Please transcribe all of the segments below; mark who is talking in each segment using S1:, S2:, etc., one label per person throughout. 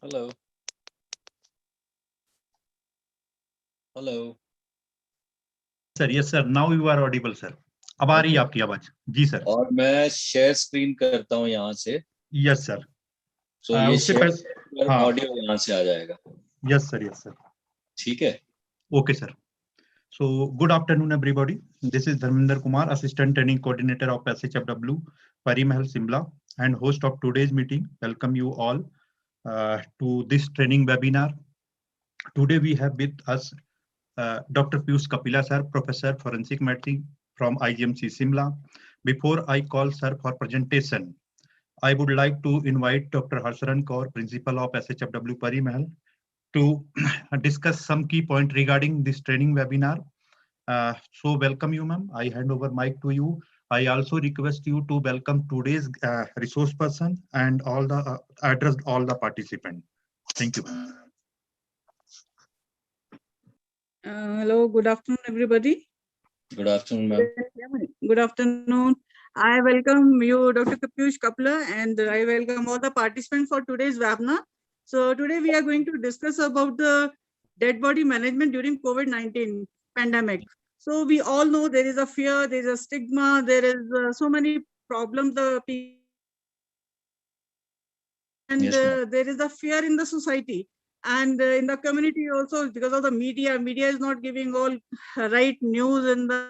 S1: Hello hello
S2: sir yes sir now you are audible sir अब आ रही है आपकी आवाज जी सर
S1: और मैं शेयर स्क्रीन करता हूं यहाँ से
S2: यस सर
S1: तो ये
S2: उससे
S1: शेयर
S2: पहले हाँ
S1: ऑडियो यहाँ से आ जाएगा
S2: यस सर
S1: ठीक है
S2: okay sir so good afternoon everybody this is Dharminder Kumar assistant training coordinator of H&FW Parimahal Shimla and host of today's meeting welcome you all to this training webinar today we have with us Dr. Piyush Kapila sir, Professor Forensic Medicine from IGMC Shimla. Before I call sir for presentation, I would like to invite Dr. Harsharan Kaur, Principal of SHFW Parimahal, to discuss some key points regarding this training webinar. So welcome you, ma'am. I hand over mic to you. I also request you to welcome today's resource person and all the address all the participants. Thank you, ma'am.
S3: Hello, good afternoon, everybody.
S1: Good afternoon, ma'am.
S3: Good afternoon. I welcome you, Dr. Piyush Kapila, and I welcome all the participants for today's webinar. So today we are going to discuss about the dead body management during COVID-19 pandemic. So we all know there is a fear, there is a stigma, there is so many problems the people and
S1: Yes,
S3: there is a fear in the society and in the community also because of the media is not giving all right news in the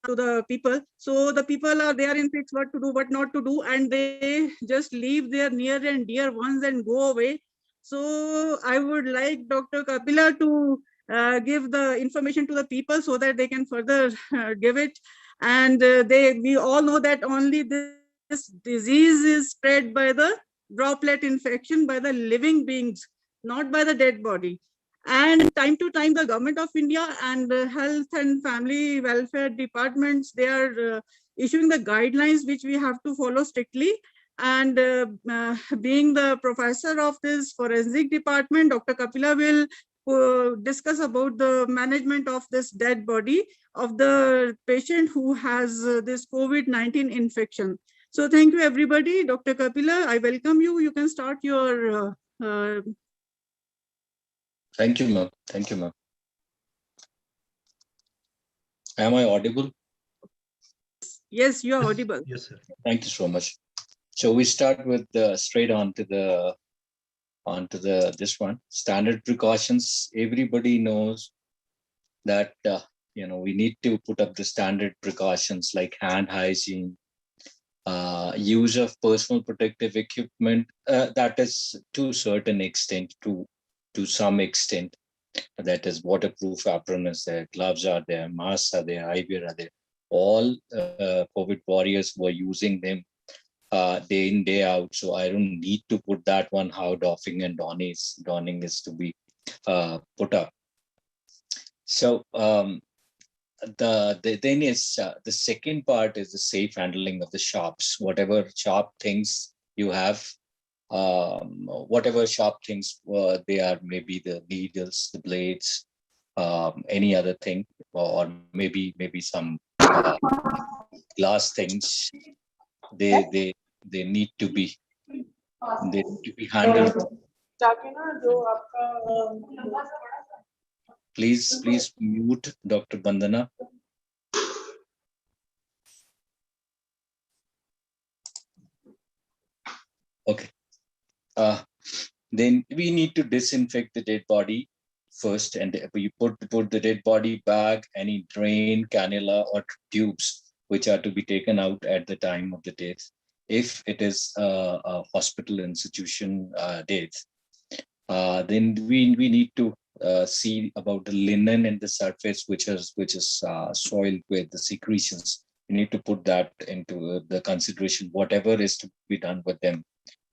S3: to the people, so the people are there in fix what to do what not to do, and they just leave their near and dear ones and go away. So I would like Dr. Kapila to give the information to the people so that they can further give it, and we all know that only this disease is spread by the droplet infection by the living beings, not by the dead body. And time to time, the government of India and health and family welfare departments, they are issuing the guidelines which we have to follow strictly. And being the professor of this forensic department, Dr. Kapila will discuss about the management of this dead body of the patient who has this COVID-19 infection. So thank you, everybody. Dr. Kapila, I welcome you. You can start your
S1: thank you, ma'am. Thank you, ma'am. Am I audible?
S3: Yes, you are audible.
S2: Yes, sir.
S1: Thank you so much. So we start with straight on to the this one standard precautions. Everybody knows that we need to put up the standard precautions like hand hygiene, use of personal protective equipment, that is to a certain extent, to some extent, that is waterproof apron is there, gloves are there, masks are there, eye wear are there. All COVID warriors were using them day in, day out. So I don't need to put that one how doffing and donning is to be put up. So the thing is, the second part is the safe handling of the shops. Whatever shop things you have, whatever shop things they are, maybe the needles, the blades, any other thing, or maybe some glass things. They need to be handled. Please mute Dr. Bandana. Okay. Then we need to disinfect the dead body first, and you put the dead body bag, any drain, cannula, or tubes which are to be taken out at the time of the death. If it is a hospital institution death, then we need to see about the linen and the surface which is soiled with the secretions. We need to put that into the consideration. Whatever is to be done with them,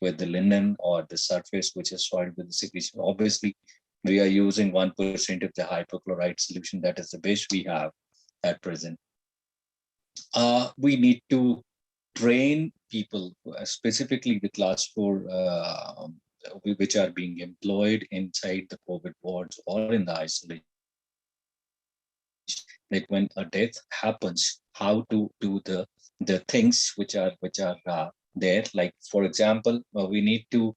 S1: with the linen or the surface which is soiled with the secretion. Obviously, we are using 1% of the hypochlorite solution. That is the best we have at present. We need to train people, specifically the class 4, which are being employed inside the COVID wards or in the isolation. Like when a death happens, how to do the things which are there. Like for example, we need to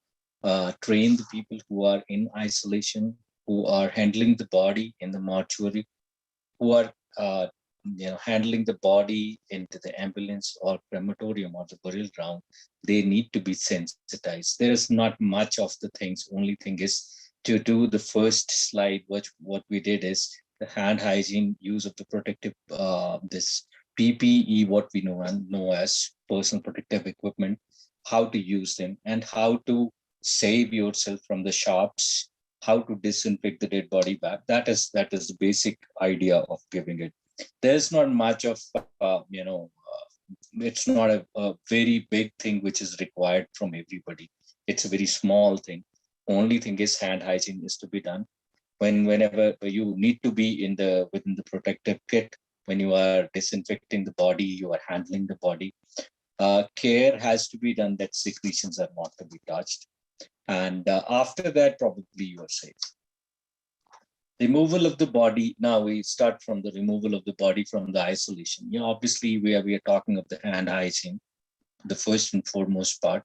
S1: train the people who are in isolation, who are handling the body in the mortuary, who are handling the body into the ambulance or crematorium or the burial ground. They need to be sensitized. There is not much of the things. Only thing is to do the first slide. What we did is the hand hygiene, use of the protective this PPE, what we know as personal protective equipment, how to use them, and how to save yourself from the sharps, how to disinfect the dead body back. That is the basic idea of giving it. There's not much of it's not a very big thing which is required from everybody. It's a very small thing. Only thing is hand hygiene is to be done. Whenever you need to be within the protective kit, when you are disinfecting the body, you are handling the body. Care has to be done that secretions are not to be touched. And after that, probably you are safe. Removal of the body. Now we start from the removal of the body from the isolation. Obviously we are talking of the hand hygiene, the first and foremost part,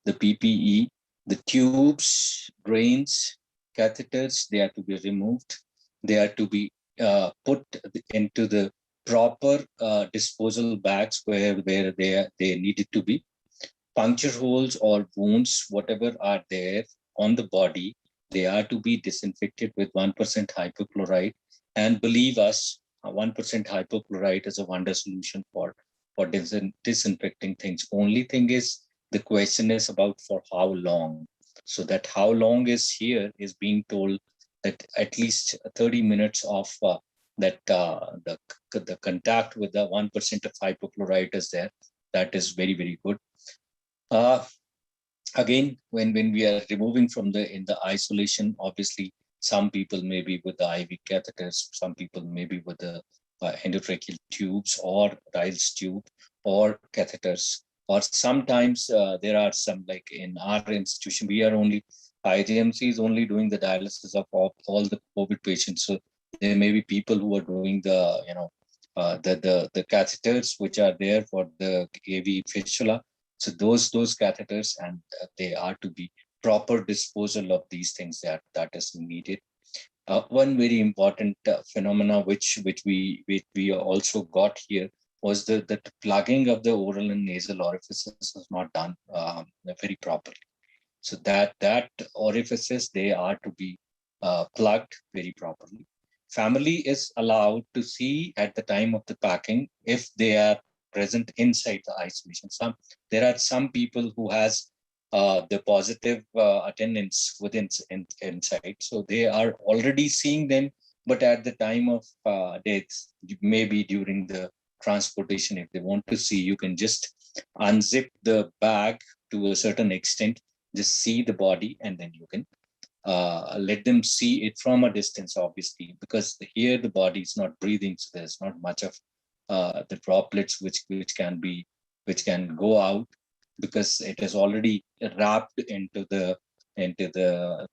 S1: the PPE, the tubes, drains, catheters, they are to be removed. They are to be put into the proper disposal bags where they needed to be. Puncture holes or wounds, whatever are there on the body, they are to be disinfected with 1% hypochlorite. And believe us, 1% hypochlorite is a wonder solution for disinfecting things. Only thing is, the question is about for how long. So that how long is here is being told that at least 30 minutes of the contact with the 1% of hypochlorite is there. That is very, very good. Again, when we are removing from in the isolation, obviously some people may be with the IV catheters, some people may be with the endotracheal tubes or Ryle's tube or catheters, or sometimes there are some, like in our institution, IGMC is only doing the dialysis of all the COVID patients. So there may be people who are doing the catheters which are there for the AV fistula. So those catheters, and they are to be proper disposal of these things that is needed. One very important phenomena which we also got here was the plugging of the oral and nasal orifices is not done very properly. So that orifices, they are to be plugged very properly. Family is allowed to see at the time of the packing if they are present inside the isolation. There are some people who has the positive attendance inside, so they are already seeing them. But at the time of death, maybe during the transportation, if they want to see, you can just unzip the bag to a certain extent, just see the body, and then you can let them see it from a distance, obviously, because here the body is not breathing, so there's not much of the droplets which can go out, because it is already wrapped into the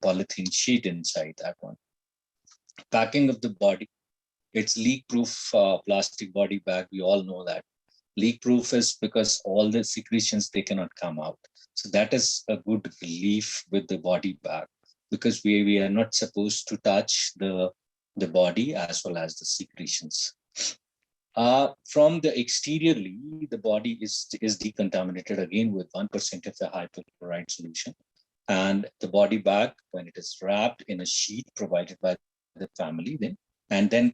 S1: polythene sheet inside that one. Packing of the body, it's leak-proof plastic body bag. We all know that. Leak-proof is because all the secretions, they cannot come out. So that is a good relief with the body bag, because we are not supposed to touch the body as well as the secretions. From the exteriorly, the body is decontaminated again with 1% of the hypochlorite solution. And the body bag, when it is wrapped in a sheet provided by the family, then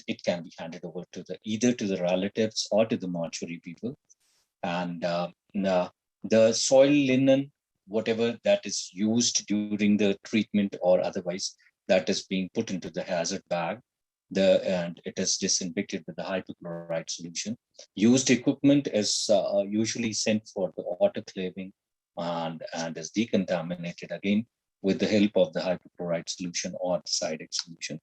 S1: it can be handed over to either to the relatives or to the mortuary people. And the soil linen, whatever that is used during the treatment or otherwise, that is being put into the hazard bag. And it is disinfected with the hypochlorite solution. Used equipment is usually sent for the autoclaving and is decontaminated again with the help of the hypochlorite solution or the Sidex solution.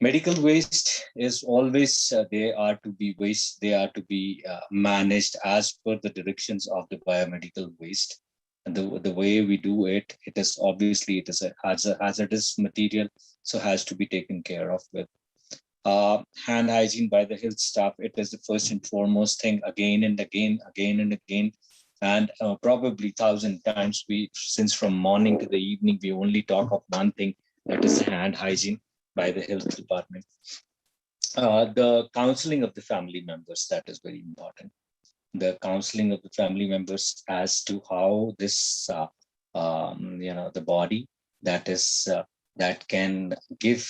S1: Medical waste is always they are to be managed as per the directions of the biomedical waste. And the way we do it, it is a hazardous material, so has to be taken care of with. Hand hygiene by the health staff, it is the first and foremost thing. Again and again. And probably 1,000 times since from morning to the evening, we only talk of one thing, that is hand hygiene by the health department. The counseling of the family members, that is very important. The counseling of the family members as to how this, the body that can give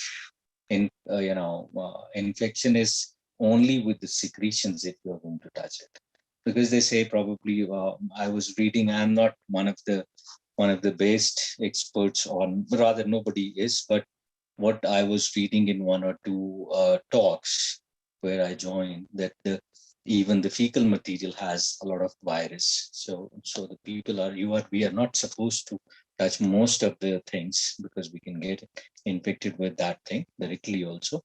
S1: infection is only with the secretions if you're going to touch it. Because they say probably, I was reading, I'm not one of the best experts on, rather nobody is, but what I was reading in one or two talks where I joined, that even the fecal material has a lot of virus. So the people we are not supposed to touch most of the things, because we can get infected with that thing directly also.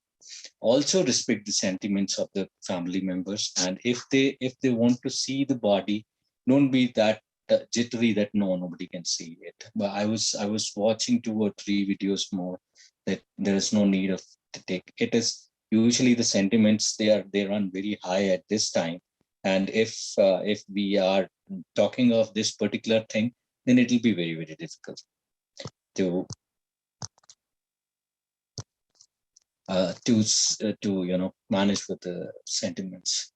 S1: Also respect the sentiments of the family members, and if they want to see the body, don't be that jittery that nobody can see it. But I was watching 2 or 3 videos more, that there is no need of to take it. Is usually the sentiments, they run very high at this time, and if we are talking of this particular thing, then it will be very, very difficult to manage with the sentiments.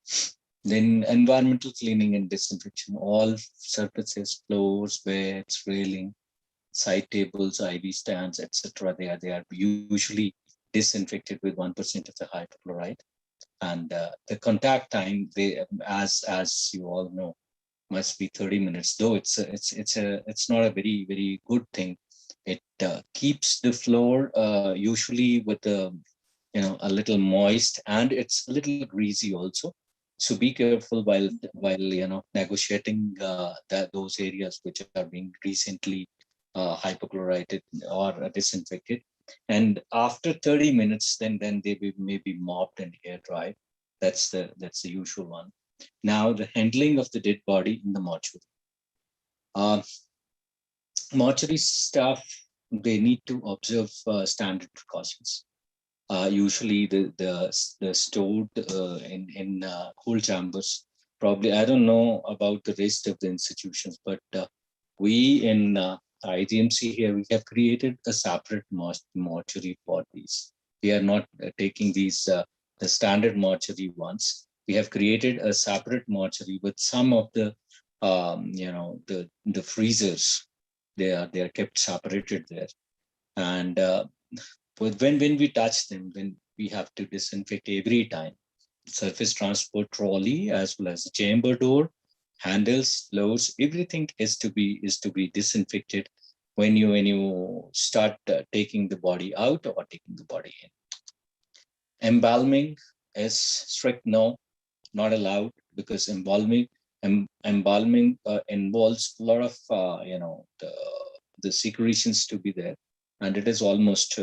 S1: Then environmental cleaning and disinfection, all surfaces, floors, beds, railing, side tables, IV stands, etc. They are usually disinfected with 1% of the hypochlorite. And the contact time, as you all know, must be 30 minutes. Though it's not a very, very good thing. It keeps the floor usually with a little moist, and it's a little greasy also. So be careful while negotiating those areas which are being recently hypochloritated or disinfected. And after 30 minutes, then they may be mopped and air dried. That's the usual one. Now, the handling of the dead body in the mortuary. Mortuary staff, they need to observe standard precautions. Usually the stored in cool chambers. Probably, I don't know about the rest of the institutions, but we in IGMC here, we have created a separate mortuary for these. We are not taking these the standard mortuary ones. We have created a separate mortuary with some of the the freezers. They are kept separated there, and but when we touch them, then we have to disinfect every time. Surface transport trolley, as well as the chamber door, handles, floors, everything is to be disinfected when you start taking the body out or taking the body in. Embalming is strict no, not allowed, because embalming involves a lot of the secretions to be there, and it is almost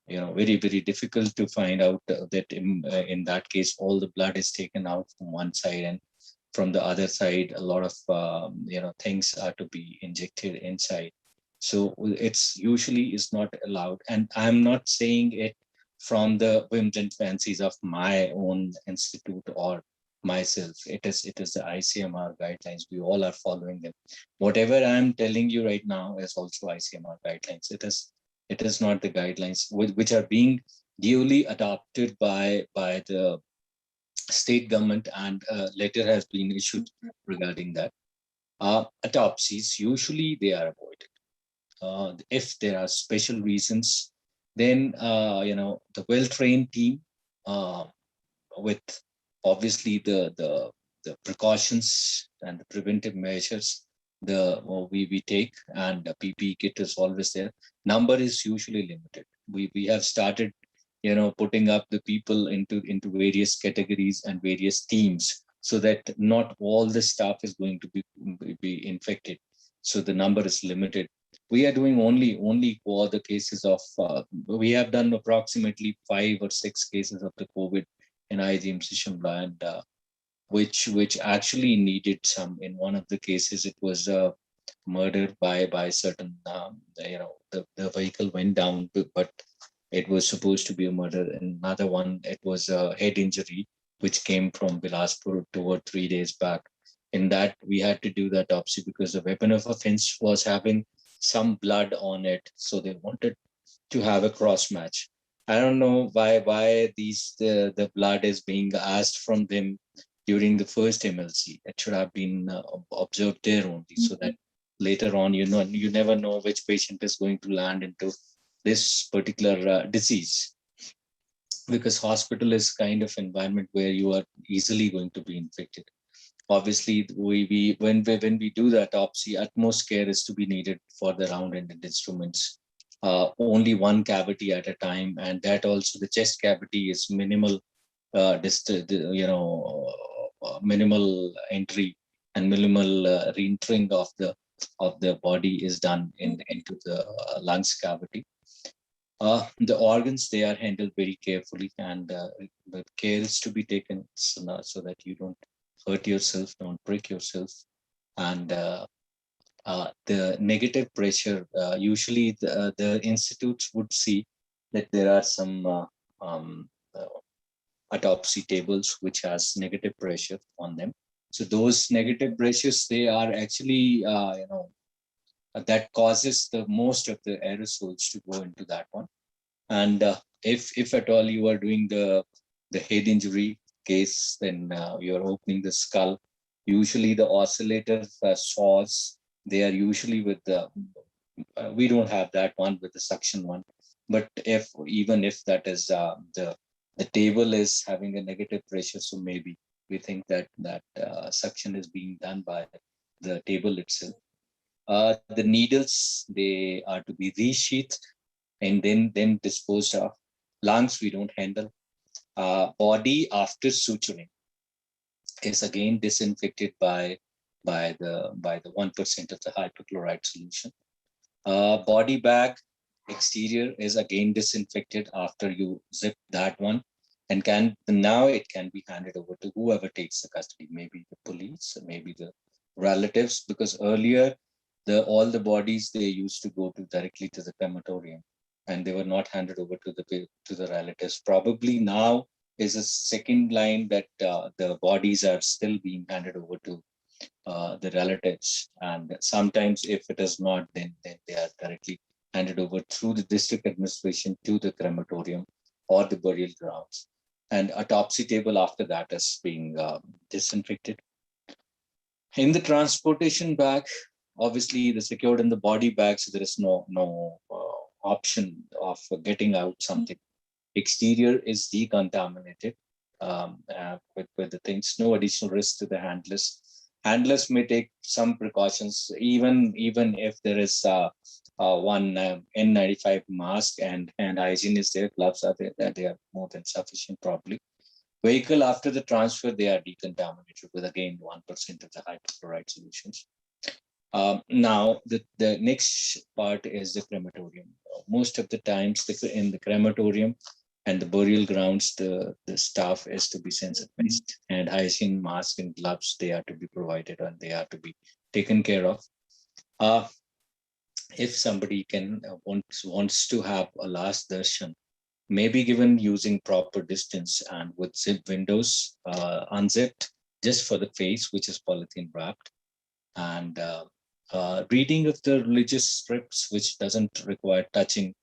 S1: very, very difficult to find out that in that case all the blood is taken out from one side, and from the other side a lot of things are to be injected inside. So it's usually is not allowed, and I'm not saying it from the whims and fancies of my own institute or myself. It is the ICMR guidelines. We all are following them. Whatever I'm telling you right now is also ICMR guidelines. It is not the guidelines which are being duly adopted by the state government, and a letter has been issued regarding that. Autopsies, usually they are avoided. If there are special reasons, then the well-trained team with obviously the precautions and the preventive measures we take, and the PPE kit is always there. Number is usually limited. We have started putting up the people into various categories and various teams, so that not all the staff is going to be infected. So the number is limited. We are doing only for the cases of we have done approximately 5 or 6 cases of the COVID in IGMC Shimla, and which actually needed some. In one of the cases, it was murdered by certain the vehicle went down, but it was supposed to be a murder. And another one, it was a head injury which came from Bilaspur 2 or 3 days back. In that, we had to do the autopsy because the weapon of offense was having some blood on it. So they wanted to have a cross match. I don't know why the blood is being asked from them during the first MLC. It should have been observed there only, so that later on, you never know which patient is going to land into this particular disease, because hospital is kind of environment where you are easily going to be infected. Obviously, when we do the autopsy, utmost care is to be needed for the round-ended instruments. Only one cavity at a time, and that also the chest cavity is minimal, minimal entry and minimal re-entering of the body is done into the lungs cavity. The organs, they are handled very carefully, and the care is to be taken so that you don't hurt yourself, don't break yourself. And the negative pressure, usually the institutes would see that there are some autopsy tables which has negative pressure on them. So those negative pressures, they are actually, that causes the most of the aerosols to go into that one. And if at all you are doing the head injury case, then you're opening the skull. Usually the oscillator saws, they are usually with the, we don't have that one with the suction one. But even if that is the table is having a negative pressure, so maybe we think that suction is being done by the table itself. The needles, they are to be resheathed and then disposed of. Lungs, we don't handle. Body after suturing is again disinfected by the 1% of the hypochlorite solution. Body bag exterior is again disinfected after you zip that one, and now it can be handed over to whoever takes the custody, maybe the police, maybe the relatives, because earlier all the bodies, they used to go directly to the crematorium, and they were not handed over to the relatives. Probably now is a second line that the bodies are still being handed over to the relatives, and sometimes if it is not, then they are directly handed over through the district administration to the crematorium or the burial grounds, and autopsy table after that is being disinfected. In the transportation bag, obviously the secured in the body bag, so there is no option of getting out something. Exterior is decontaminated with the things. No additional risk to the handlers. Handlers may take some precautions, even if there is one N95 mask and hygiene is there, gloves are there, they are more than sufficient probably. Vehicle after the transfer, they are decontaminated with again 1% of the hypochlorite solutions. Now, the next part is the crematorium. Most of the times in the crematorium and the burial grounds, the staff is to be sensitized, and hygiene mask and gloves, they are to be provided and they are to be taken care of. If somebody wants to have a last darshan, may be given using proper distance and with zip windows, unzipped just for the face, which is polythene wrapped, and reading of the religious scripts, which doesn't require touching,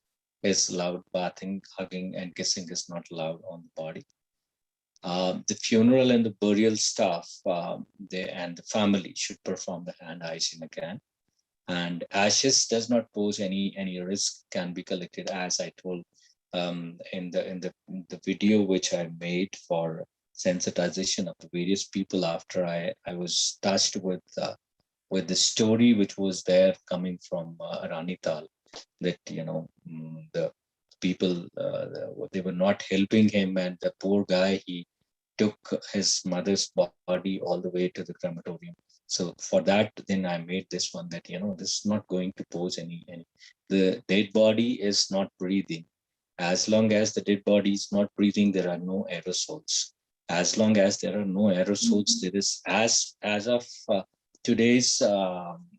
S1: is allowed. Bathing, hugging, and kissing is not allowed on the body. The funeral and the burial staff, and the family should perform the hand hygiene again. And ashes does not pose any risk, can be collected, as I told in the video which I made for sensitization of the various people after I was touched with the story which was there coming from Ranital, that the people they were not helping him, and the poor guy, he took his mother's body all the way to the crematorium. So for that, then I made this one, that this is not going to pose any. The dead body is not breathing. As long as the dead body is not breathing, there are no aerosols. As long as there are no aerosols, there is, as of today's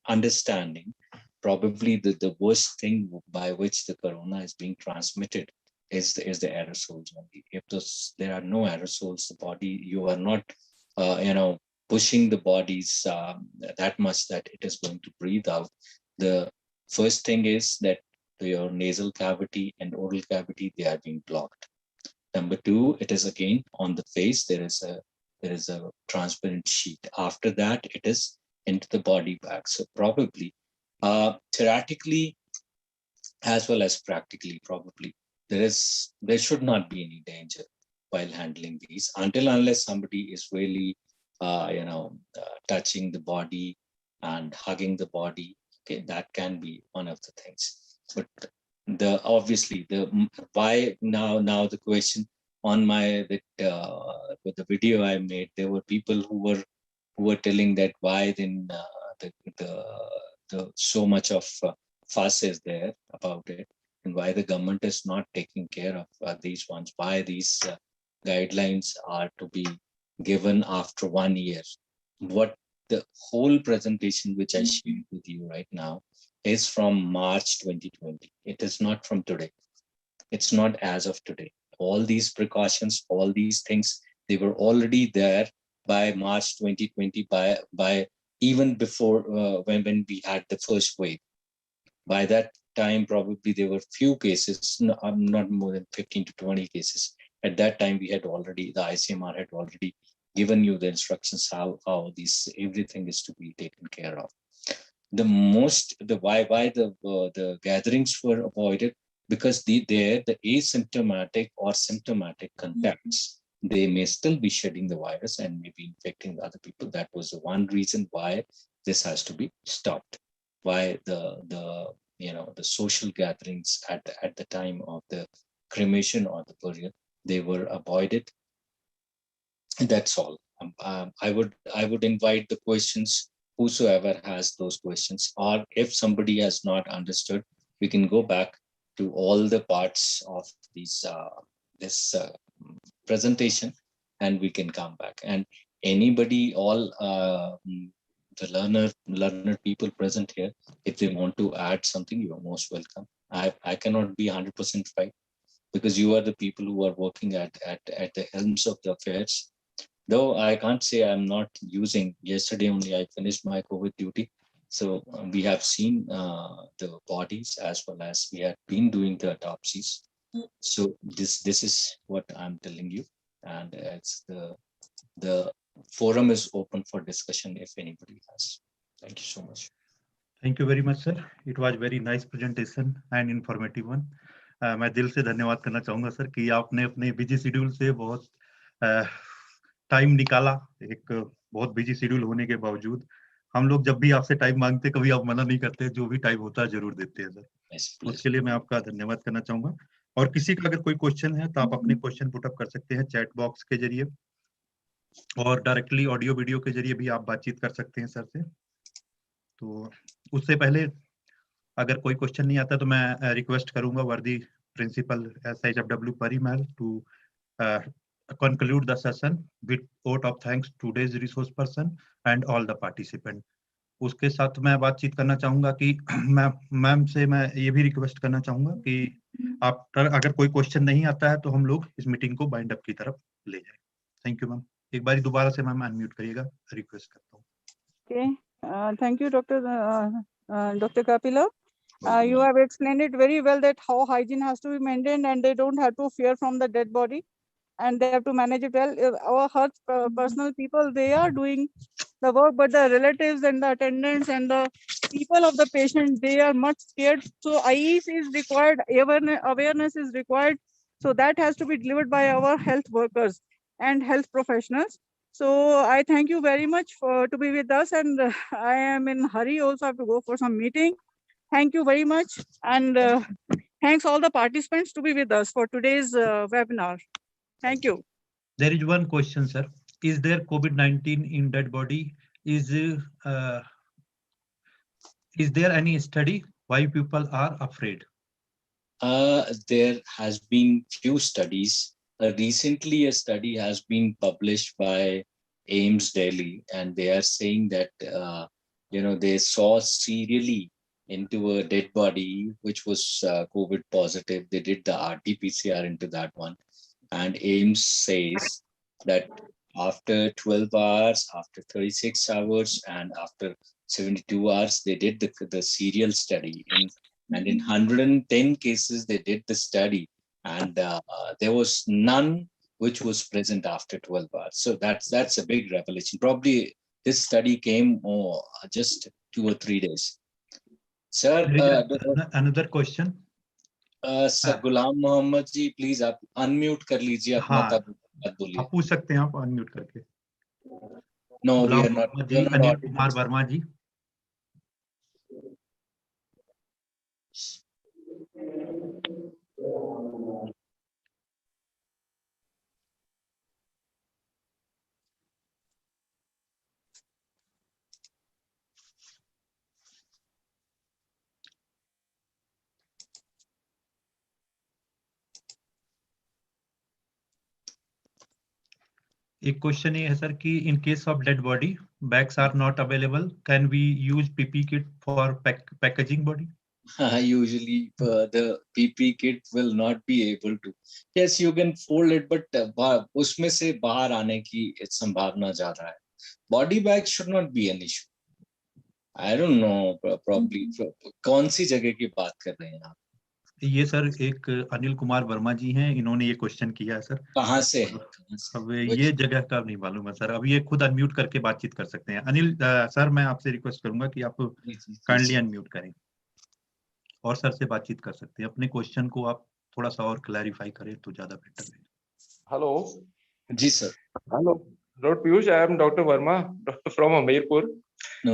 S1: understanding, probably the worst thing by which the corona is being transmitted is the aerosols only. If there are no aerosols, the body, you are not pushing the bodies that much that it is going to breathe out. The first thing is that your nasal cavity and oral cavity, they are being blocked. Number two, it is again on the face. There is a transparent sheet. After that, it is into the body bag. So probably, theoretically as well as practically, probably there should not be any danger while handling these, until unless somebody is really, touching the body and hugging the body. Okay, that can be one of the things. But the obviously the why now the question on my with the video I made, there were people who were telling that why then the so much of fuss is there about it, and why the government is not taking care of these ones, why these guidelines are to be given after 1 year. What the whole presentation which I shared with you right now is from March 2020. It is not from today. It's not as of today. All these precautions, all these things, they were already there by March 2020, by even before when we had the first wave. By that time, probably there were few cases, not more than 15 to 20 cases. At that time, the ICMR had already given you the instructions how this everything is to be taken care of. Why the gatherings were avoided, because the asymptomatic or symptomatic contacts, they may still be shedding the virus and may be infecting the other people. That was the one reason why this has to be stopped. Why the social gatherings at the time of the cremation or the burial, they were avoided. That's all. I would invite the questions, whosoever has those questions, or if somebody has not understood, we can go back to all the parts of this presentation, and we can come back. And anybody, all the learner people present here, if they want to add something, you are most welcome. I cannot be 100% right, because you are the people who are working at the helms of the affairs. Though I can't say I'm not using. Yesterday only I finished my COVID duty. So we have seen the bodies, as well as we have been doing the autopsies. So this is what I'm telling you. And it's the forum is open for discussion if anybody has. Thank you so much.
S2: Thank you very much, sir. It was very nice presentation and informative one. मैं दिल से धन्यवाद करना चाहूंगा sir कि आपने अपने busy schedule से बहुत टाइम निकाला। एक बहुत बिजी शेड्यूल होने के बावजूद हम लोग जब भी आपसे टाइम मांगते, कभी आप मना नहीं करते, जो भी टाइम होता है जरूर देते हैं सर। उसके लिए मैं आपका धन्यवाद करना चाहूंगा। और किसी का अगर कोई क्वेश्चन है तो आप अपने क्वेश्चन पुट अप कर सकते हैं चैट बॉक्स के जरिए, और डायरेक्टली ऑडियो वीडियो के जरिए भी आप बातचीत कर सकते हैं सर से। तो उससे पहले अगर कोई क्वेश्चन नहीं आता तो मैं रिक्वेस्ट करूंगा worthy principal SHFW Parimal to conclude the session with vote of thanks to today's resource person and all the participant. उसके साथ मैं बातचीत करना चाहूंगा कि मैम से मैं ये भी रिक्वेस्ट करना चाहूंगा कि आप अगर कोई क्वेश्चन नहीं आता है तो हम लोग इस मीटिंग को बाइंड अप की तरफ ले जाएं। Thank you ma'am. एक बार दोबारा से मैम अनम्यूट करिएगा, रिक्वेस्ट करता हूँ।
S3: Okay, thank you, Dr. Kapila. You have explained it very well that how hygiene has to be maintained, and they don't have to fear from the dead body, and they have to manage it well. Our health personal people, they are doing the work, but the relatives and the attendants and the people of the patient, they are much scared. So IEs is required, awareness is required. So that has to be delivered by our health workers and health professionals. So I thank you very much for to be with us, and I am in hurry also, I have to go for some meeting. Thank you very much, and thanks all the participants to be with us for today's webinar. Thank you.
S2: There is one question, sir. Is there COVID-19 in dead body? Is there any study why people are afraid?
S1: There has been few studies. Recently, a study has been published by AIMS Delhi, and they are saying that they saw serially into a dead body which was COVID positive. They did the RT-PCR into that one, and AIMS says that After 12 hours, after 36 hours, and after 72 hours, they did the serial study. And in 110 cases, they did the study, and there was none which was present after 12 hours. So that's a big revelation. Probably this study came just 2 or 3 days. Sir,
S2: another question.
S1: Sir Ghulam Mohammad ji please आप unmute कर लीजिए अपना, तब बात बोलिए।
S2: आप पूछ सकते हैं, आप अनम्यूट करके।
S1: No we are not.
S2: Anil Kumar Verma ji. एक क्वेश्चन ये है सर कि in case of dead body bags are not available, can we use PP kit for packaging body?
S1: Usually the PP kit will not be able to. Yes, you can fold it, but उसमें से बाहर आने की संभावना ज्यादा है. Body bag should not be an issue. I don't know probably कौन सी जगह की बात कर रहे हैं आप?
S2: ये सर एक अनिल कुमार वर्मा जी हैं, इन्होंने ये क्वेश्चन किया है सर।
S1: कहाँ से?
S2: अब ये जगह का नहीं मालूम है सर, अब ये खुद अनम्यूट करके बातचीत कर सकते हैं। अनिल सर, मैं आपसे रिक्वेस्ट करूंगा कि आप काइंडली अनम्यूट करें और सर से बातचीत कर सकते हैं। अपने क्वेश्चन को आप थोड़ा सा और क्लैरिफाई करें तो ज्यादा बेटर है।
S4: Hello
S1: ji sir.
S4: Hello Dr. Piyush, I am Dr. Verma from Hamirpur.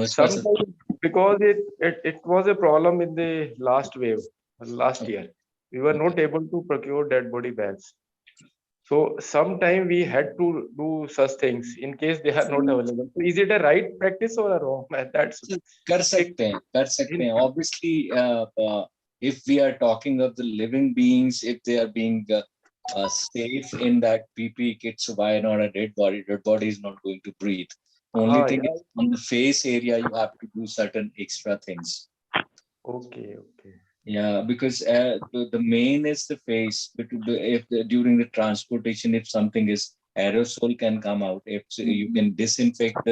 S4: Sometimes because it was a problem in the last wave last year, we were not able to procure dead body bags. So sometime we had to do such things in case they are not available. So is it a right practice or a wrong? That's
S1: कर सकते हैं obviously if we are talking of the living beings, if they are being safe in that PP kit, so why not a dead body? Dead body is not going to breathe. Only thing is on the face area you have to do certain extra things.
S4: Okay.
S1: Yeah, because the main is the face. But if during the transportation, if something is aerosol can come out, if you can disinfect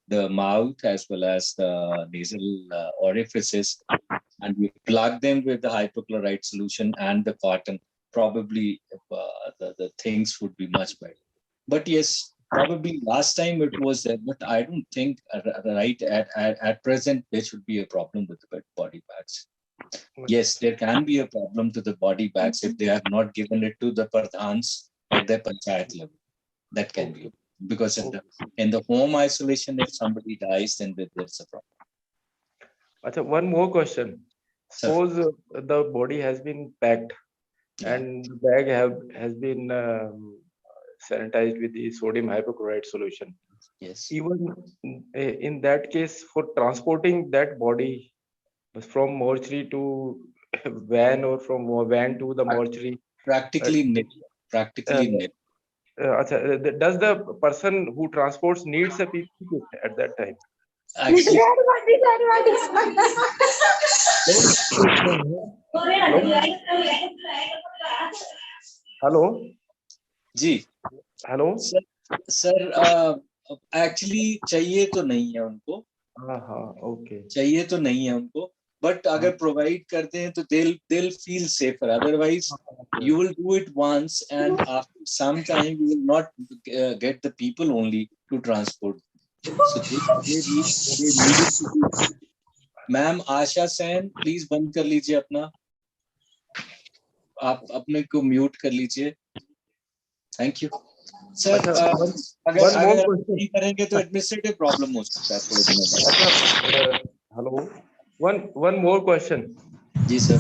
S1: the mouth as well as the nasal orifices, and you plug them with the hypochlorite solution and the cotton, probably the things would be much better. But yes, probably last time it was there, but I don't think right at present there should be a problem with the body bags. Yes, there can be a problem to the body bags if they have not given it to the pradhans at the panchayat level. That can be, because in the home isolation, if somebody dies, then there's a problem.
S4: Achha, one more question. Suppose the body has been packed and the bag has been sanitized with the sodium hypochlorite solution.
S1: Yes.
S4: Even in that case, for transporting that body from mortuary to van or from van to the mortuary,
S1: practically nil.
S4: Does the person who transports needs a PPE kit at that time?
S1: Actually,
S4: Hello.
S1: जी
S4: hello
S1: sir actually चाहिए तो नहीं है उनको।
S4: Okay,
S1: चाहिए तो नहीं है उनको, बट अगर प्रोवाइड करते हैं तो they'll feel safer. Otherwise you will do it once and after some time you will not get the people only to transport. So they need it. Ma'am Asha Sen please बंद कर लीजिए अपना, आप अपने को म्यूट कर लीजिए। Thank you sir. अगर नहीं करेंगे तो एडमिनिस्ट्रेटिव प्रॉब्लम हो सकता है थोड़े दिनों में।
S4: Hello, one more question.
S1: जी sir.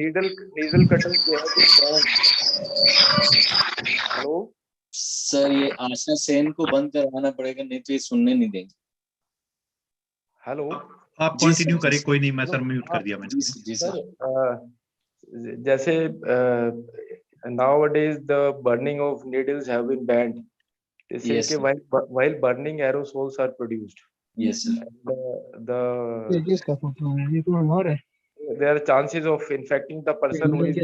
S4: Needle cutter hello
S1: sir, ये आशा सेन को बंद करवाना पड़ेगा, नहीं तो ये सुनने नहीं देंगे।
S4: हेलो,
S2: आप कंटिन्यू करें, कोई नहीं, मैं सर म्यूट कर दिया मैंने।
S1: जी सर।
S4: जैसे nowadays the burning of needles have been banned. They say
S1: Yes,
S4: while burning aerosols are produced.
S1: Yes sir.
S4: The there are chances of infecting the person who is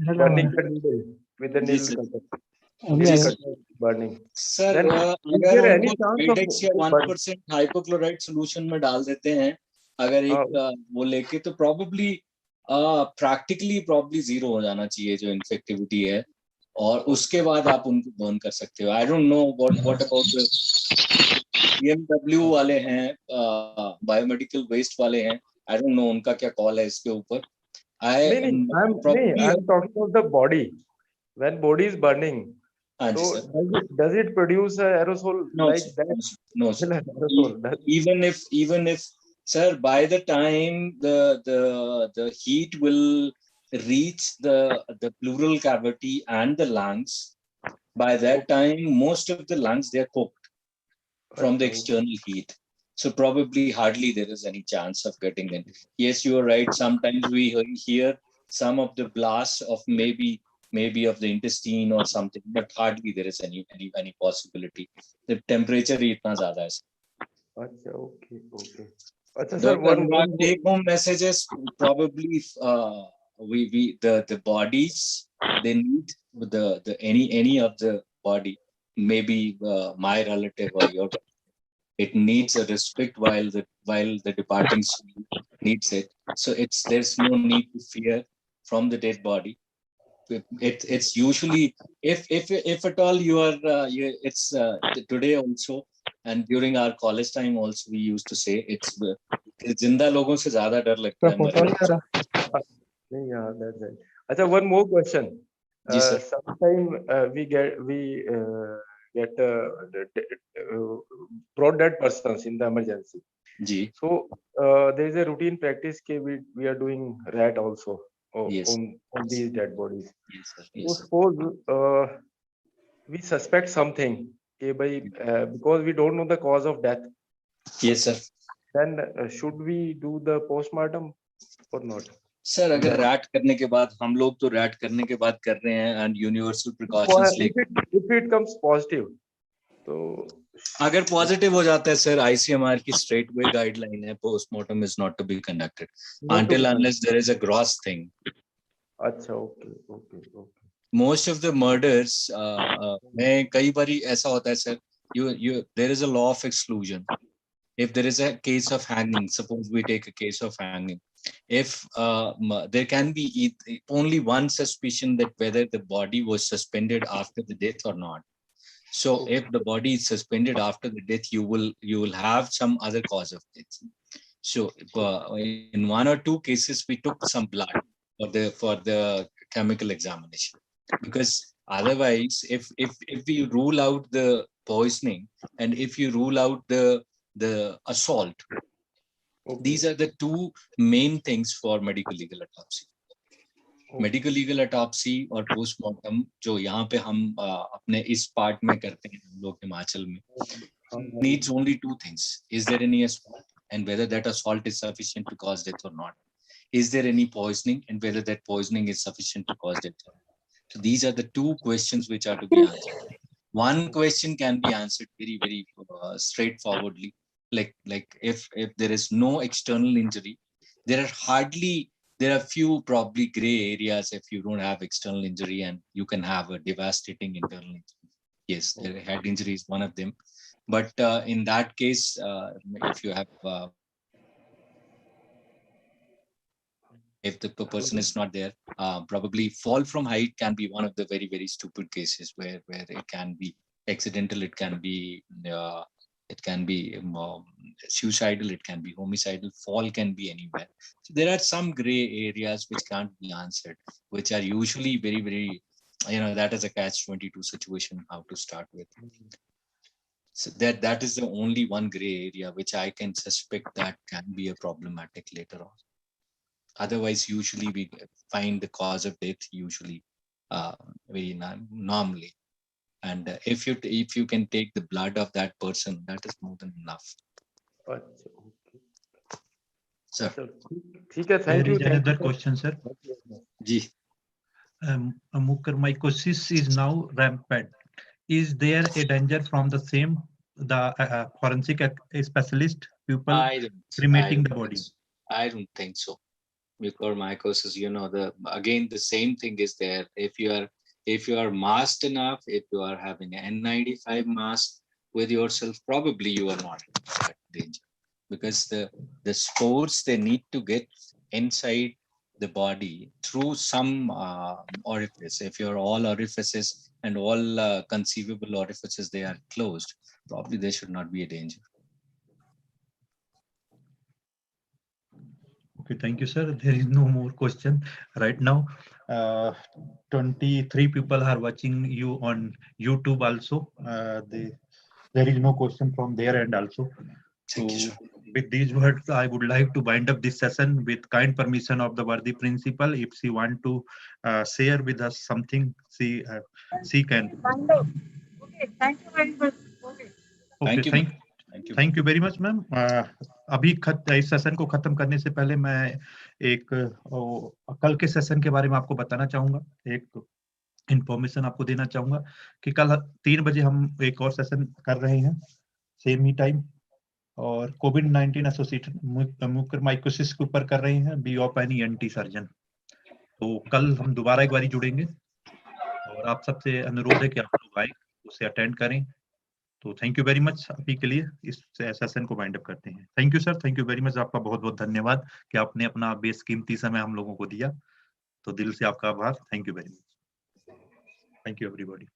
S4: burning the needle with the needle cutter. Needle cutter burning.
S1: Sir
S4: Then, is
S1: अगर
S4: there any
S1: उनको
S4: chance of
S1: Kydex या 1% hypochloride solution में डाल देते हैं अगर एक वो लेके तो प्रॉबली प्रैक्टिकली जीरो हो जाना चाहिए जो इन्फेक्टिविटी है और उसके बाद आप उनको बर्न कर सकते हो. I don't know what about IGMW वाले हैं बायोमेडिकल वेस्ट वाले हैं. आई डोंट नो उनका क्या कॉल है इसके ऊपर.
S4: I'm talking about the body. When body is burning, so does it produce a aerosol like that?
S1: No, sir. Even if, sir, by the time the heat will reach the pleural cavity and the lungs, by that time most of the lungs they are cooked from the external heat. So probably hardly there is any chance of getting in. Yes, you are right. Sometimes we hear some of the blasts of maybe of the intestine or something, but hardly there is any possibility. The temperature is itna zyada hai.
S4: Okay. Sir,
S1: one take home messages probably the bodies they need the any of the body, maybe my relative or your. It needs a respect while the departing soul needs it. So there's no need to fear from the dead body. It's usually if at all you are it's today also and during our college time also we used to say it's जिंदा लोगों से ज्यादा डर लगता है मरने.
S4: Yeah, that's right. Achha, one more question. Sometime we get brought dead persons in the emergency. So there is a routine practice we are doing rat also on these dead bodies. So suppose we suspect something because we don't know the cause of death.
S1: Yes, sir.
S4: Then should we do the postmortem or not?
S1: Sir अगर rat करने के बाद हम लोग तो rat करने के बाद कर रहे हैं एंड यूनिवर्सल प्रिकॉशंस लेके
S4: if it comes positive तो
S1: अगर पॉजिटिव हो जाता है सर ICMR की स्ट्रेट वे गाइडलाइन है postmortem is not to be conducted until unless there is a gross thing.
S4: अच्छा okay.
S1: Most of the murders में कई बारी ऐसा होता है sir there is a law of exclusion. If there is a case of hanging, suppose we take a case of hanging, if there can be only one suspicion that whether the body was suspended after the death or not. So if the body is suspended after the death, you will have some other cause of death. So in one or two cases, we took some blood for the chemical examination, because otherwise, if we rule out the poisoning and if you rule out the assault, these are the two main things for medical legal autopsy. Medical legal autopsy और postmortem जो यहाँ पे हम अपने इस part में करते हैं हम लोग हिमाचल में, needs only two things: is there any assault and whether that assault is sufficient to cause death or not, is there any poisoning and whether that poisoning is sufficient to cause death or not. So these are the two questions which are to be answered. One question can be answered very, very straightforwardly, like if there is no external injury, there are few probably gray areas if you don't have external injury and you can have a devastating internal injury. Yes, the head injury is one of them. But in that case, if you have, if the person is not there, probably fall from height can be one of the very, very stupid cases where it can be accidental, it can be suicidal, it can be homicidal, fall can be anywhere. So there are some gray areas which can't be answered, which are usually very, very, that is a catch-22 situation, how to start with. So that is the only one gray area which I can suspect that can be a problematic later on. Otherwise, usually we find the cause of death usually very normally. And if you can take the blood of that person, that is more than enough. Sir.
S2: Thank you. Another question, sir.
S1: Ji.
S2: Mucormycosis is now rampant. Is there a danger from the same forensic specialist people cremating the body?
S1: I don't think so. mucormycosis, again the same thing is there. If you are masked enough, if you are having N95 mask with yourself, probably you are not at danger, because the spores, they need to get inside the body through some orifice. If your all orifices and all conceivable orifices, they are closed, probably there should not be a danger.
S2: Okay, thank you, sir. There is no more question right now. 23 people are watching you on YouTube also. There is no question from their end also.
S1: Thank you,
S2: So
S1: sir.
S2: with these words, I would like to wind up this session with kind permission of the worthy principal. If she want to share with us something, she can.
S3: Okay, thank you very much. Okay.
S2: Okay, thank you very much, ma'am. अभी इस session को खत्म करने से पहले मैं एक कल के सेशन के बारे में आपको बताना चाहूंगा, एक इंफॉर्मेशन आपको देना चाहूंगा कि कल 3 बजे हम एक और सेशन कर रहे हैं, सेम ही टाइम, और कोविड-19 एसोसिएटेड म्यूकरमाइकोसिस के ऊपर कर रहे हैं, be of any anti surgeon. तो कल हम दोबारा एक बारी जुड़ेंगे और आप सबसे अनुरोध है कि आप लोग आए, उसे अटेंड करें. तो थैंक यू वेरी मच. अभी के लिए इस सेशन को वाइंड अप करते हैं. Thank you sir, thank you very much. आपका बहुत बहुत धन्यवाद कि आपने अपना बेशकीमती समय हम लोगों को दिया. तो दिल से आपका आभार. Thank you very much. Thank you everybody.